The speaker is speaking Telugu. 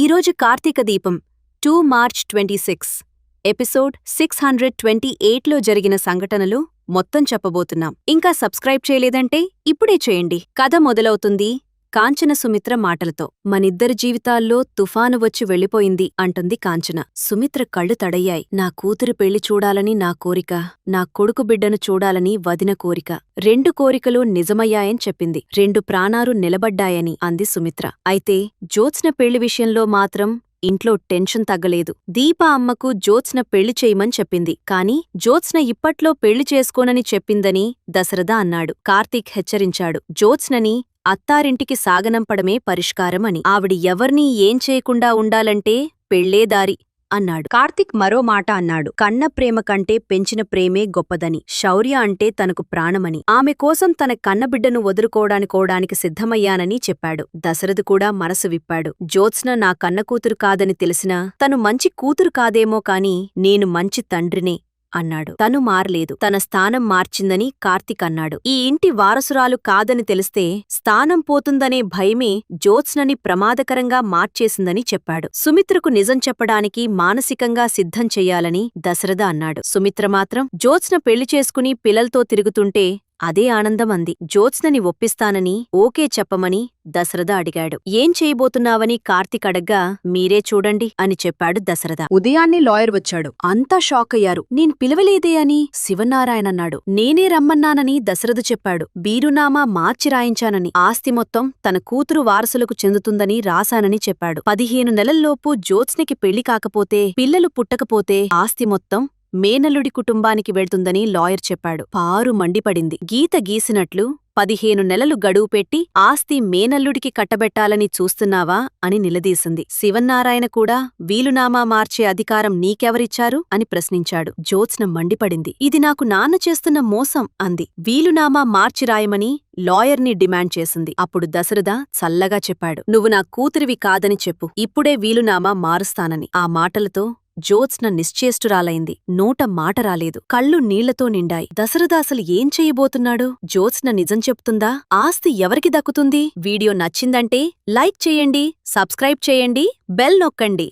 ఈరోజు కార్తీక దీపం 2 మార్చ్ 26 ఎపిసోడ్ 628లో జరిగిన సంఘటనలు మొత్తం చెప్పబోతున్నాం. ఇంకా సబ్స్క్రైబ్ చేయలేదంటే ఇప్పుడే చేయండి. కథ మొదలవుతుంది కాంచన సుమిత్ర మాటలతో. మనిద్దరి జీవితాల్లో తుఫాను వచ్చి వెళ్ళిపోయింది అంటుంది కాంచన. సుమిత్ర కళ్ళు తడయ్యాయి. నా కూతురు పెళ్లి చూడాలని నా కోరిక, నా కొడుకు బిడ్డను చూడాలని వదిన కోరిక. 2 కోరికలు నిజమయ్యాయని చెప్పింది. 2 ప్రాణాలు నిలబడ్డాయని అంది సుమిత్ర. అయితే జ్యోత్స్న పెళ్లి విషయంలో మాత్రం ఇంట్లో టెన్షన్ తగ్గలేదు. దీప అమ్మకు జ్యోత్స్న పెళ్లి చేయమని చెప్పింది. కాని జ్యోత్స్న ఇప్పట్లో పెళ్లి చేసుకోనని చెప్పిందని దశరథ అన్నాడు. కార్తీక్ హెచ్చరించాడు. జ్యోత్స్నని అత్తారింటికి సాగనంపడమే పరిష్కారమని. ఆవిడి ఎవర్నీ ఏం చేయకుండా ఉండాలంటే పెళ్లే దారి అన్నాడు. కార్తీక్ మరో మాట అన్నాడు. కన్న ప్రేమ కంటే పెంచిన ప్రేమే గొప్పదని, శౌర్య అంటే తనకు ప్రాణమని, ఆమె కోసం తన కన్నబిడ్డను వదులుకోవడానికోడానికి సిద్ధమయ్యానని చెప్పాడు. దశరథు కూడా మనసు విప్పాడు. జ్యోత్స్న నా కన్నకూతురు కాదని తెలిసినా తను మంచి కూతురు కాదేమో కాని నేను మంచి తండ్రినే అన్నాడు. తను మారలేదు, తన స్థానం మార్చిందని కార్తీక్ అన్నాడు. ఈ ఇంటి వారసురాలు కాదని తెలిస్తే స్థానం పోతుందనే భయమే జ్యోత్స్నని ప్రమాదకరంగా మార్చేసిందని చెప్పాడు. సుమిత్రకు నిజం చెప్పడానికి మానసికంగా సిద్ధం చెయ్యాలని దశరథ అన్నాడు. సుమిత్ర మాత్రం జ్యోత్స్న పెళ్లి చేసుకుని పిల్లలతో తిరుగుతుంటే అదే ఆనందం అంది. జ్యోత్స్నని ఒప్పిస్తానని ఓకే చెప్పమని దశరథ అడిగాడు. ఏం చేయబోతున్నావని కార్తీక్ అడగ్గా మీరే చూడండి అని చెప్పాడు దశరథ. ఉదయాన్నే లాయర్ వచ్చాడు. అంతా షాక్ అయ్యారు. నేను పిలవలేదే అని శివనారాయణన్నాడు. నేనే రమ్మన్నానని దశరథ చెప్పాడు. బీరునామా మార్చి రాయించానని, ఆస్తి మొత్తం తన కూతురు వారసులకు చెందుతుందని రాశానని చెప్పాడు. 15 నెలల్లోపు జ్యోత్స్నకి పెళ్లి కాకపోతే, పిల్లలు పుట్టకపోతే ఆస్తి మొత్తం మేనల్లుడి కుటుంబానికి వెళ్తుందని లాయర్ చెప్పాడు. పారు మండిపడింది. గీత గీసినట్లు 15 నెలలు గడువు పెట్టి ఆస్తి మేనల్లుడికి కట్టబెట్టాలని చూస్తున్నావా అని నిలదీసింది. శివన్నారాయణ కూడా వీలునామా మార్చే అధికారం నీకెవరిచ్చారు అని ప్రశ్నించాడు. జ్యోత్స్న మండిపడింది. ఇది నాకు నాన్న చేస్తున్న మోసం అంది. వీలునామా మార్చి రాయమని లాయర్ని డిమాండ్ చేసింది. అప్పుడు దశరథ చల్లగా చెప్పాడు. నువ్వు నా కూతురివి కాదని చెప్పు, ఇప్పుడే వీలునామా మారుస్తానని. ఆ మాటలతో జ్యోత్స్న నిశ్చేష్టురాలైంది. నోట మాట రాలేదు. కళ్ళు నీళ్లతో నిండాయి. దశరథ అసలు ఏం చెయ్యబోతున్నాడు? జ్యోత్స్న నిజం చెప్తుందా? ఆస్తి ఎవరికి దక్కుతుంది? వీడియో నచ్చిందంటే లైక్ చేయండి, సబ్స్క్రైబ్ చేయండి, బెల్ నొక్కండి.